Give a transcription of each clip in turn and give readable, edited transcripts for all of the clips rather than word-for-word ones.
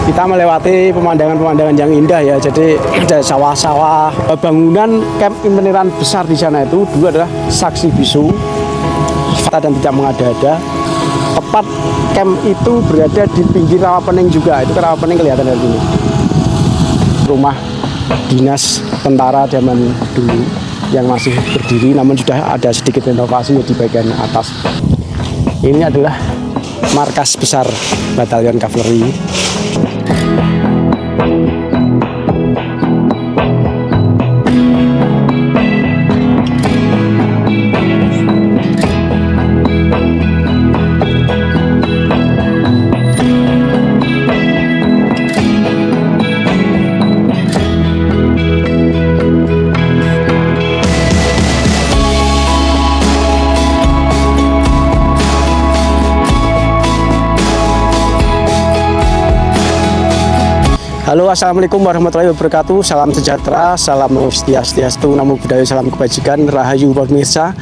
Kita melewati pemandangan-pemandangan yang indah ya. Jadi ada sawah-sawah. Bangunan camp interneran besar di sana itu dulu adalah saksi bisu dan tidak mengada-ada. Tepat camp itu berada di pinggir Rawapening juga. Itu Rawapening kelihatan dari sini. Rumah dinas tentara zaman dulu yang masih berdiri, namun sudah ada sedikit renovasi di bagian atas. Ini adalah markas besar Batalion Kavaleri. Halo, assalamualaikum warahmatullahi wabarakatuh. Salam sejahtera, salam swastiastu, namo buddhaya, salam kebajikan, rahayu pemirsa.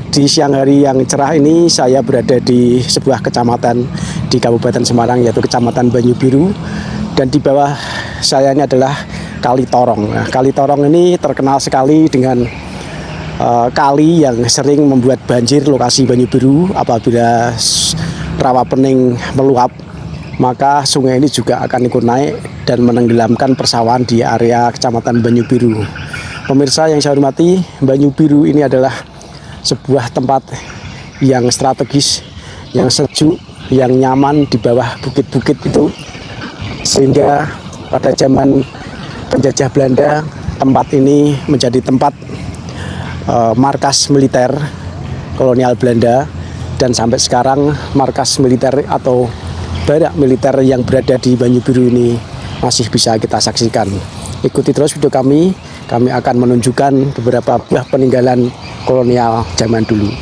Di siang hari yang cerah ini saya berada di sebuah kecamatan di Kabupaten Semarang, yaitu Kecamatan Banyubiru, dan di bawah saya ini adalah Kali Torong. Nah, Kali Torong ini terkenal sekali dengan kali yang sering membuat banjir lokasi Banyubiru. Apabila Rawapening meluap, maka sungai ini juga akan ikut naik dan menenggelamkan persawahan di area Kecamatan Banyubiru. Pemirsa yang saya hormati, Banyubiru ini adalah sebuah tempat yang strategis, yang sejuk, yang nyaman di bawah bukit-bukit itu. Sehingga pada zaman penjajah Belanda, tempat ini menjadi tempat markas militer kolonial Belanda, dan sampai sekarang markas militer atau barak militer yang berada di Banyubiru ini masih bisa kita saksikan. Ikuti terus video kami akan menunjukkan beberapa buah peninggalan kolonial zaman dulu.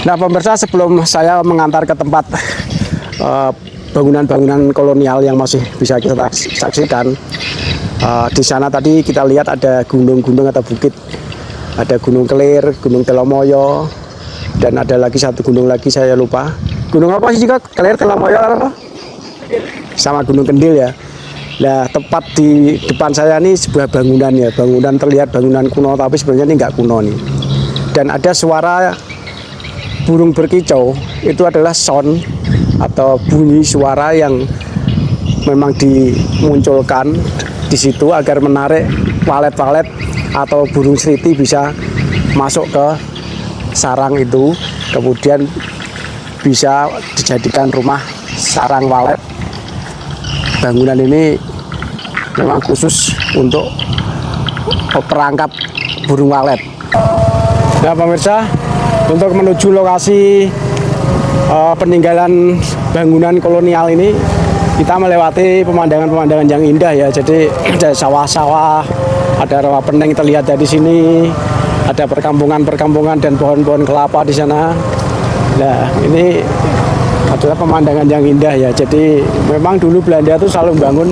Nah pemirsa, sebelum saya mengantar ke tempat bangunan-bangunan kolonial yang masih bisa kita saksikan, di sana tadi kita lihat ada gunung-gunung atau bukit. Ada Gunung Kelir, Gunung Telomoyo, dan ada lagi satu gunung lagi saya lupa. Gunung apa sih juga? Kelir, Telomoyo apa? Sama Gunung Kendil ya. Nah, tepat di depan saya ini sebuah bangunan ya. Bangunan terlihat bangunan kuno, tapi sebenarnya ini nggak kuno nih. Dan ada suara burung berkicau. Itu adalah sound atau bunyi suara yang memang dimunculkan di situ agar menarik walet-walet atau burung seriti bisa masuk ke sarang itu, kemudian bisa dijadikan rumah sarang walet. Bangunan ini memang khusus untuk perangkap burung walet. Nah pemirsa, untuk menuju lokasi peninggalan bangunan kolonial ini, kita melewati pemandangan-pemandangan yang indah ya. Jadi ada sawah-sawah, ada Rawapening terlihat dari sini, ada perkampungan-perkampungan dan pohon-pohon kelapa di sana. Nah, ini adalah pemandangan yang indah ya. Jadi memang dulu Belanda itu selalu membangun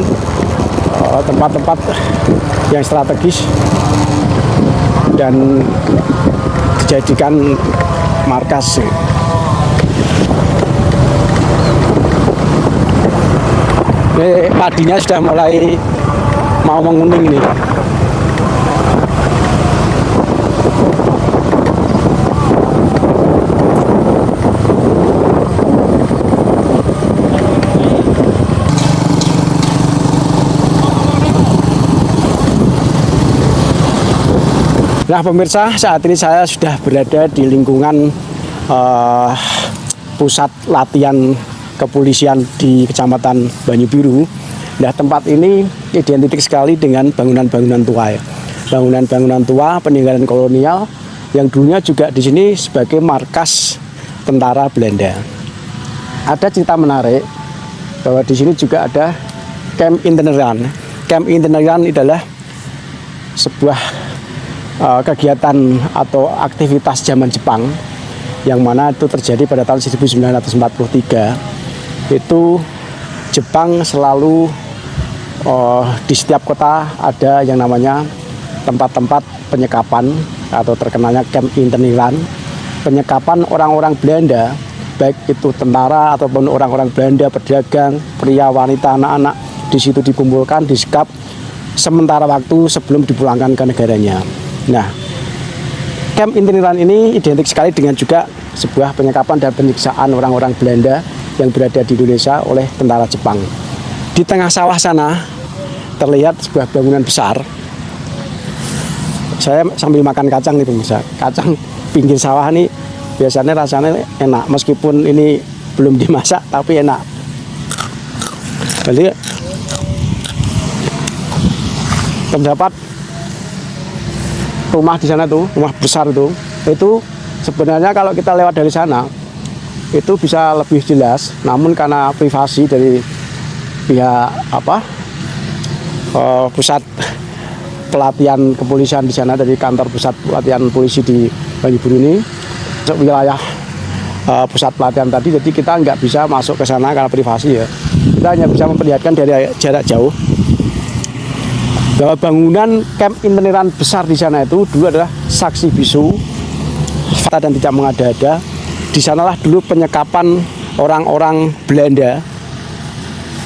tempat-tempat yang strategis dan dijadikan markas. Ini padinya sudah mulai mau menguning nih. Nah pemirsa, saat ini saya sudah berada di lingkungan pusat latihan kepolisian di Kecamatan Banyubiru. Nah tempat ini identik sekali dengan bangunan-bangunan tua ya. Bangunan-bangunan tua peninggalan kolonial yang dulunya juga di sini sebagai markas tentara Belanda. Ada cerita menarik bahwa di sini juga ada camp interneran. Camp interneran adalah sebuah kegiatan atau aktivitas zaman Jepang yang mana itu terjadi pada tahun 1943. Itu Jepang selalu di setiap kota ada yang namanya tempat-tempat penyekapan atau terkenalnya camp interneran, penyekapan orang-orang Belanda baik itu tentara ataupun orang-orang Belanda, pedagang, pria, wanita, anak-anak di situ dikumpulkan, disekap sementara waktu sebelum dipulangkan ke negaranya. Nah, Camp Intiniran ini identik sekali dengan juga sebuah penyekapan dan penyiksaan orang-orang Belanda yang berada di Indonesia oleh tentara Jepang. Di tengah sawah sana terlihat sebuah bangunan besar. Saya sambil makan kacang nih pemirsa. Kacang pinggir sawah nih biasanya rasanya enak, meskipun ini belum dimasak tapi enak. Jadi terdapat rumah di sana tuh, rumah besar itu sebenarnya kalau kita lewat dari sana itu bisa lebih jelas, namun karena privasi dari pihak pusat pelatihan kepolisian di sana, dari kantor pusat pelatihan polisi di Banyuburu ini, wilayah pusat pelatihan tadi, jadi kita nggak bisa masuk ke sana karena privasi ya. Kita hanya bisa memperlihatkan dari jarak jauh bahwa bangunan Camp Intiniran besar di sana itu dulu adalah saksi bisu, fakta dan tidak mengada-ada. Di sanalah dulu penyekapan orang-orang Belanda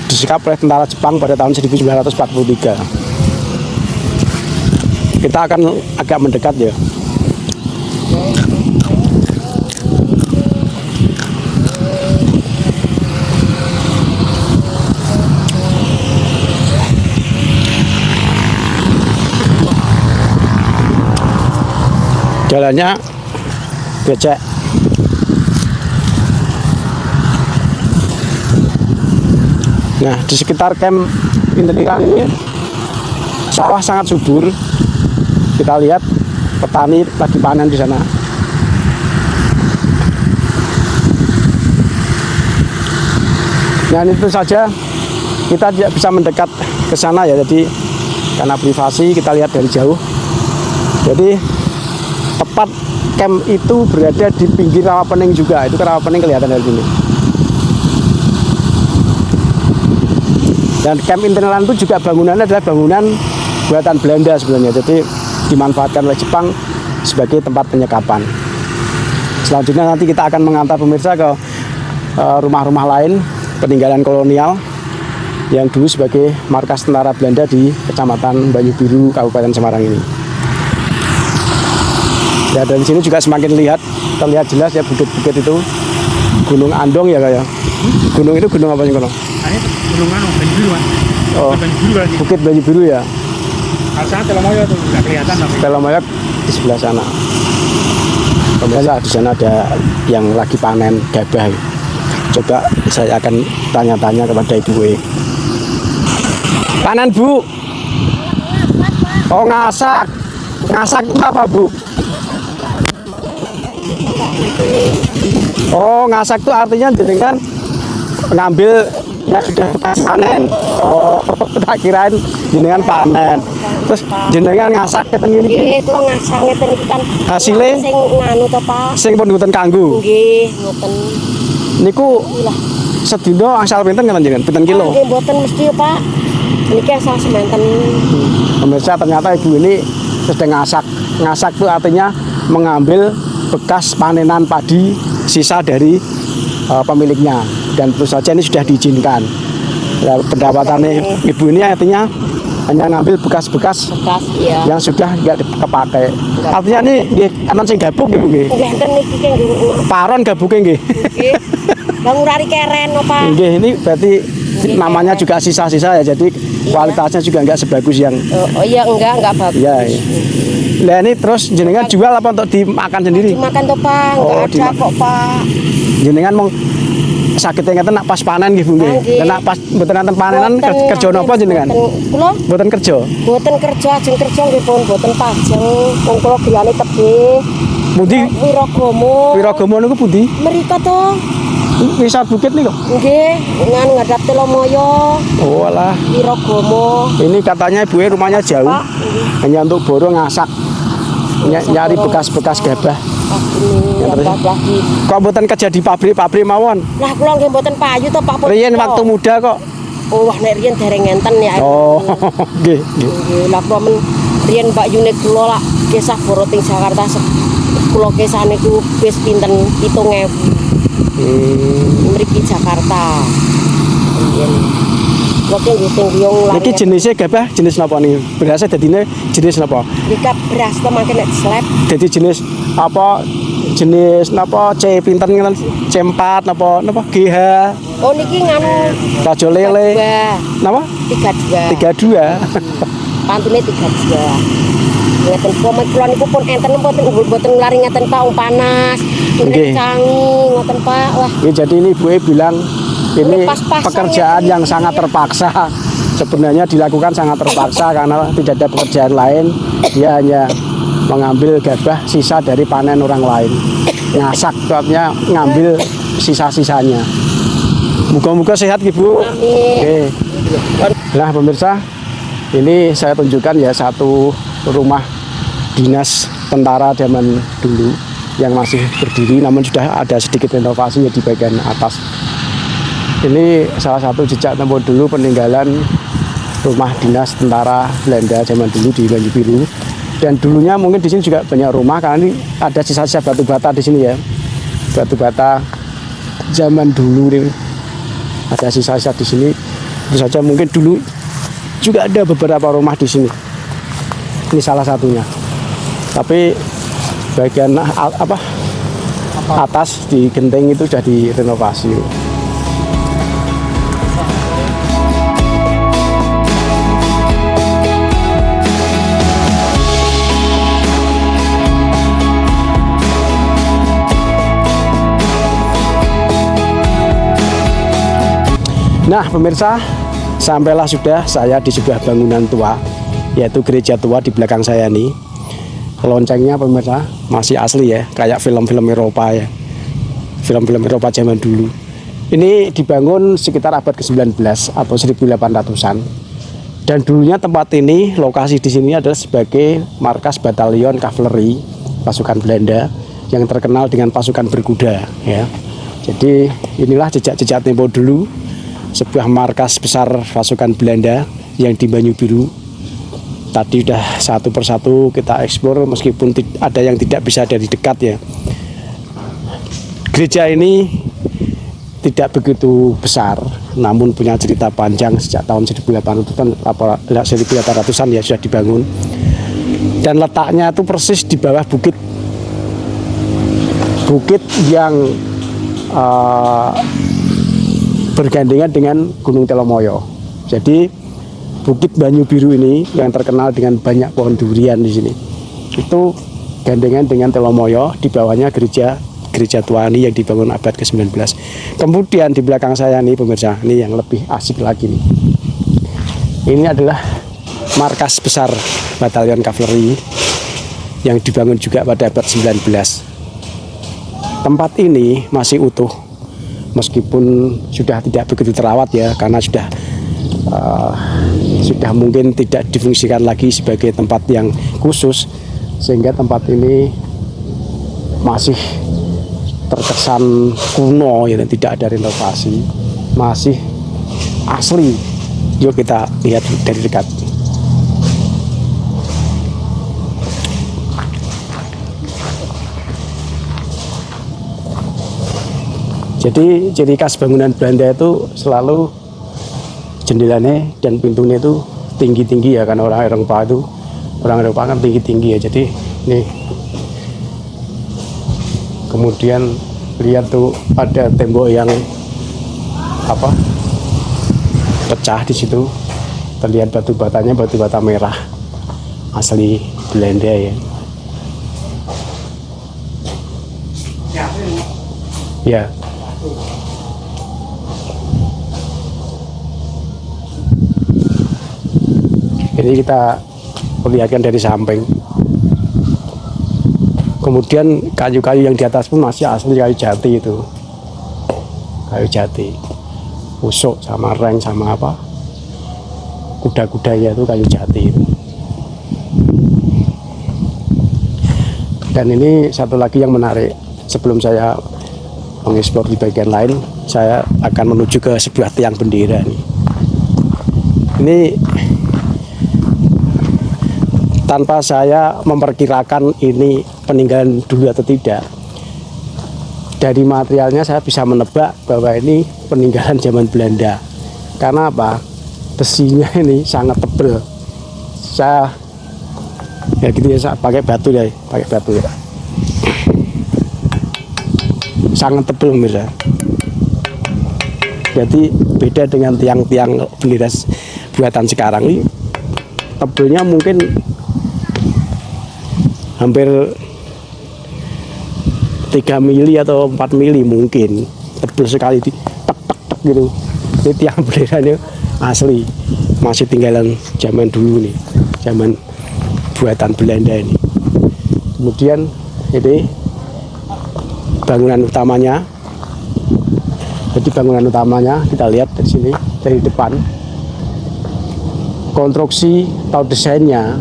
disekap oleh tentara Jepang pada tahun 1943. Kita akan agak mendekat ya. Jalannya becek. Nah, di sekitar Camp Intiniran ini sawah sangat subur. Kita lihat petani lagi panen di sana. Dan itu saja, kita tidak bisa mendekat ke sana ya, jadi karena privasi kita lihat dari jauh. Jadi tepat camp itu berada di pinggir rawa pening juga. Itu rawa pening kelihatan dari sini. Dan Camp Intiniran itu juga bangunannya adalah bangunan buatan Belanda sebenarnya. Jadi dimanfaatkan oleh Jepang sebagai tempat penyekapan. Selanjutnya nanti kita akan mengantar pemirsa ke rumah-rumah lain peninggalan kolonial yang dulu sebagai markas tentara Belanda di Kecamatan Banyuburu, Kabupaten Semarang ini. Ya, dari sini juga semakin terlihat jelas ya bukit-bukit itu. Gunung Andong ya kayak. Gunung itu gunung apa sih kalau? Gunung Banyuburu. Oh, Bukit Banyuburu ya. Sana Telomoyo tuh nggak kelihatan tapi. Telomoyo di sebelah sana. Pemirsa, di sana ada yang lagi panen gabah. Coba saya akan tanya-tanya kepada ibu. Panen Bu? Oh, ngasak. Ngasak itu apa Bu? Oh, ngasak itu artinya jenengan ngambil yang sudah panen. Oh, tak kirain jenengan panen. Terus jenengan ngasak keten iki. Itu ngasak ngeten iki kan. Hasilnya sing nganu to, Pak. Sing pun mboten kanggo. Nggih, ngoten. Niku sedina asal pinten kan jenengan? Pinten kilo? Nggih, mboten mesti, Pak. Niki asal semanten. Pemirsa, ternyata ibu ini sedang ngasak. Ngasak itu artinya mengambil bekas panenan padi sisa dari pemiliknya, dan tentu saja ini sudah diizinkan. Ya, pendapatannya ibu ini artinya hanya ngambil bekas-bekas Iya. yang sudah nggak kepakai. Artinya ini anak sing gabuk ibu nggih. Nggih, enten niki kan Paron gabuke nggih. nggih. Bangun rari keren, Pak. Nggih, ini berarti namanya juga sisa-sisa ya, jadi kualitasnya juga nggak sebagus yang. Oh iya, enggak bagus. Iya. Nah, ini terus jenengan jual apa untuk dimakan sendiri? Dimakan toh, Pak. Enggak ada kok, Pak. Jenengan mau sakit ngeten nak pas panen nggih Bu nggih. Nek pas mboten nanten panenan kerja napa jenengan? Kula Mboten kerja. mboten kerja, ajeng kerja nggih pun mboten pajeng. Wong kula griyane tebih. Pundi? Wiragama. Wiragama niku pundi? Mriko to. Wisar bukit niku. Nggih, nganu ngadap Telomoyo. Oh alah. Wiragama. Ini katanya ibu rumahnya jauh. Pak, Hanya untuk borong ngasak. Nyari bekas-bekas gabah. lagi. Kok mboten kerja di pabrik mawon? Lah kula nggih mboten payu to Pak. Riyen waktu muda kok. Oh, wah nek riyen dereng ngenten ya. Oh, nggih, nggih. Nggih, lah kula men riyen Mbak Yune kula lak kisah boroting Jakarta kula kisah niku wis pinten 7.000. Mriki Jakarta. Waktu tinggiung Niki jenisnya gabah jenis napa nih? Berasnya dadine jenis napa? Dika beras teman nek slab. Jadi jenis apa? Jenis napa C pinten ngene C4 napa GH Oh niki nganu Raja Lele. 32. Napa? 32. 32. Pantune 32. Ngeten kula niku pun enten mboten lari ngeten Pak panas. Nggih. Cangi ngoten Pak. Wah. Ya, jadi ini Bu bilang ini Pas-pasan pekerjaan ya, yang sangat terpaksa. Sebenarnya dilakukan sangat terpaksa karena tidak ada pekerjaan lain. Dia hanya mengambil gabah sisa dari panen orang lain. Ngasak artinya ngambil sisa-sisanya. Moga-moga sehat Ibu. Amin. Oke. Nah pemirsa, ini saya tunjukkan ya satu rumah dinas tentara zaman dulu yang masih berdiri, namun sudah ada sedikit renovasi ya di bagian atas. Ini salah satu jejak tempo dulu peninggalan rumah dinas tentara Belanda zaman dulu di Banyu Biru. Dan dulunya mungkin di sini juga banyak rumah karena ini ada sisa-sisa batu bata di sini ya. Batu bata zaman dulu nih. Ada sisa-sisa di sini. Tentu saja mungkin dulu juga ada beberapa rumah di sini. Ini salah satunya. Tapi bagian atas di genteng itu sudah direnovasi. Nah pemirsa, sampailah sudah saya di sebuah bangunan tua, yaitu gereja tua di belakang saya nih. Loncengnya pemirsa masih asli ya, kayak film-film Eropa ya, film-film Eropa zaman dulu. Ini dibangun sekitar abad ke-19 atau 1800-an. Dan dulunya tempat ini, lokasi di sini adalah sebagai markas batalion kavaleri pasukan Belanda yang terkenal dengan pasukan berkuda ya. Jadi inilah jejak-jejak tempo dulu, sebuah markas besar pasukan Belanda yang di Banyu Biru. Tadi sudah satu persatu kita eksplor meskipun ada yang tidak bisa dari dekat ya. Gereja ini tidak begitu besar, namun punya cerita panjang sejak tahun 1800-an ya sudah dibangun. Dan letaknya itu persis di bawah bukit yang bergandengan dengan Gunung Telomoyo. Jadi Bukit Banyu Biru ini yang terkenal dengan banyak pohon durian di sini. Itu gandengan dengan Telomoyo, di bawahnya gereja tua ini yang dibangun abad ke-19. Kemudian di belakang saya nih pemirsa, ini yang lebih asik lagi nih. Ini adalah markas besar batalion kavaleri yang dibangun juga pada abad 19. Tempat ini masih utuh, meskipun sudah tidak begitu terawat ya, karena sudah mungkin tidak difungsikan lagi sebagai tempat yang khusus, sehingga tempat ini masih terkesan kuno ya, tidak ada renovasi, masih asli. Yuk kita lihat dari dekat. Jadi ciri khas bangunan Belanda itu selalu jendelanya dan pintunya itu tinggi-tinggi ya, karena orang Eropa kan tinggi-tinggi ya. Jadi nih, kemudian lihat tuh ada tembok yang pecah di situ, terlihat batu batanya batu bata merah asli Belanda ya. Ya. Ini kita perlihatkan dari samping. Kemudian kayu-kayu yang di atas pun masih asli kayu jati itu. Kayu jati. Usuk sama reng sama kuda-kudanya itu kayu jati itu. Dan ini satu lagi yang menarik. Sebelum saya mengeksplor di bagian lain, saya akan menuju ke sebuah tiang bendera nih. Ini tanpa saya memperkirakan ini peninggalan dulu atau tidak, dari materialnya saya bisa menebak bahwa ini peninggalan zaman Belanda. Karena apa? Besinya ini sangat tebal. Saya ya gitu ya, saya pakai batu ya, sangat tebal pemirsa. Jadi beda dengan tiang-tiang bendera buatan sekarang ini, tebelnya mungkin hampir 3 mili atau 4 mili mungkin, tebel sekali, tek gitu. Ini tiang benderanya asli, masih tinggalan zaman dulu nih, zaman buatan Belanda ini. Kemudian ini bangunan utamanya. Jadi bangunan utamanya kita lihat dari sini, dari depan. Konstruksi atau desainnya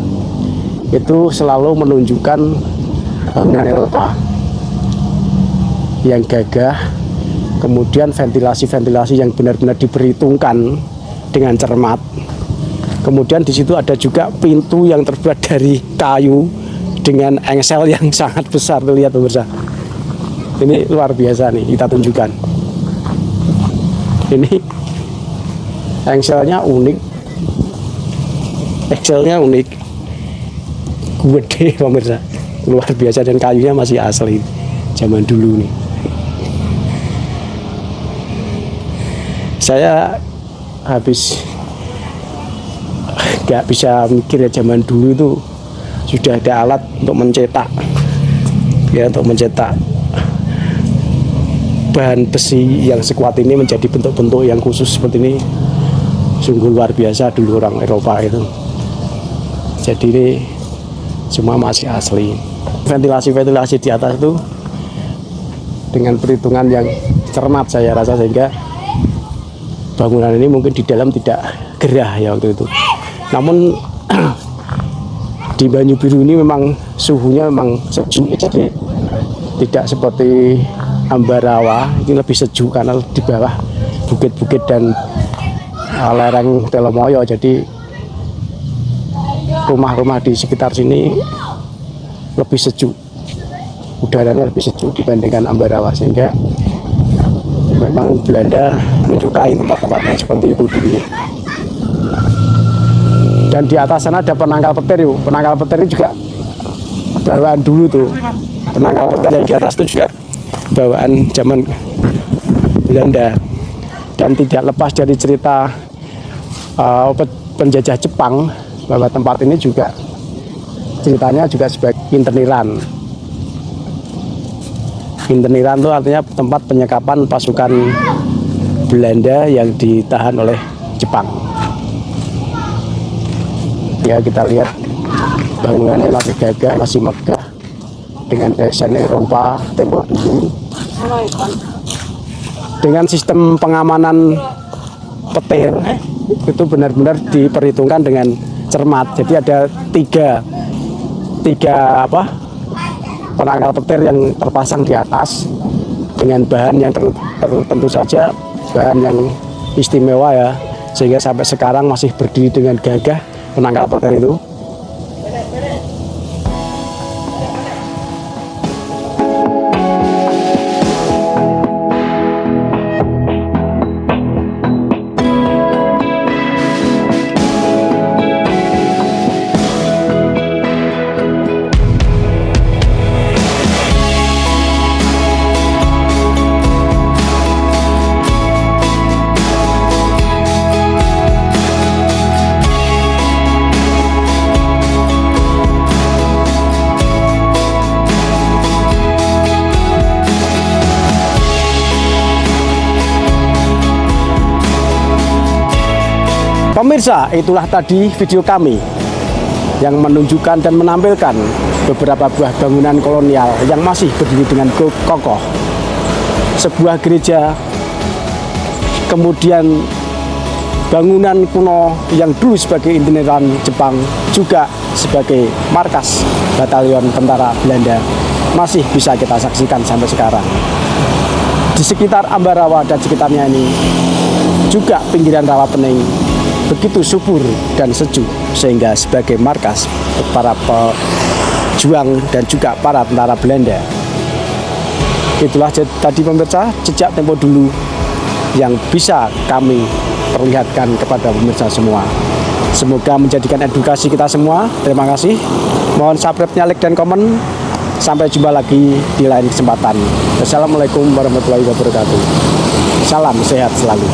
itu selalu menunjukkan bangunan Eropa yang gagah, kemudian ventilasi-ventilasi yang benar-benar diperhitungkan dengan cermat. Kemudian di situ ada juga pintu yang terbuat dari kayu dengan engsel yang sangat besar. Tuh, lihat pemirsa. Ini luar biasa nih, kita tunjukkan. Ini engselnya unik. Engselnya unik. Gede pemirsa. Luar biasa, dan kayunya masih asli zaman dulu nih. Saya habis nggak bisa mikir ya, zaman dulu itu sudah ada alat untuk mencetak, ya, untuk mencetak bahan besi yang sekuat ini menjadi bentuk-bentuk yang khusus seperti ini. Sungguh luar biasa dulu orang Eropa itu. Jadi ini semua masih asli. Ventilasi-ventilasi di atas itu dengan perhitungan yang cermat saya rasa, sehingga bangunan ini mungkin di dalam tidak gerah ya waktu itu. Namun di Banyu Biru ini memang suhunya memang sejuk, jadi tidak seperti Ambarawa, ini lebih sejuk karena di bawah bukit-bukit dan lereng Telomoyo. Jadi rumah-rumah di sekitar sini lebih sejuk, udaranya lebih sejuk dibandingkan Ambarawa, sehingga memang Belanda menyukai tempat-tempatnya seperti itu dulu. Dan di atas sana ada penangkal petir yuk. Penangkal petir ini juga bawaan dulu tuh. Penangkal petir yang di atas itu juga bawaan zaman Belanda. Dan tidak lepas dari cerita penjajah Jepang, bahwa tempat ini juga ceritanya juga sebagai inteniran. Inteniran itu artinya tempat penyekapan pasukan Belanda yang ditahan oleh Jepang. Ya, kita lihat bangunannya masih gagah, masih megah dengan desain Eropa tempo dulu. Dengan sistem pengamanan petir itu benar-benar diperhitungkan dengan cermat. Jadi ada tiga penangkal petir yang terpasang di atas dengan bahan yang tentu saja bahan yang istimewa ya, sehingga sampai sekarang masih berdiri dengan gagah penangkal petir itu. Pemirsa, itulah tadi video kami yang menunjukkan dan menampilkan beberapa buah bangunan kolonial yang masih berdiri dengan kokoh. Sebuah gereja, kemudian bangunan kuno yang dulu sebagai inteniran Jepang, juga sebagai markas batalion tentara Belanda, masih bisa kita saksikan sampai sekarang. Di sekitar Ambarawa dan sekitarnya ini juga pinggiran Rawa Pening begitu subur dan sejuk, sehingga sebagai markas para pejuang dan juga para tentara Belanda. Itulah tadi pemirsa jejak tempo dulu yang bisa kami perlihatkan kepada pemirsa semua. Semoga menjadikan edukasi kita semua. Terima kasih. Mohon subscribe-nya, like dan komen. Sampai jumpa lagi di lain kesempatan. Wassalamualaikum warahmatullahi wabarakatuh. Salam sehat selalu.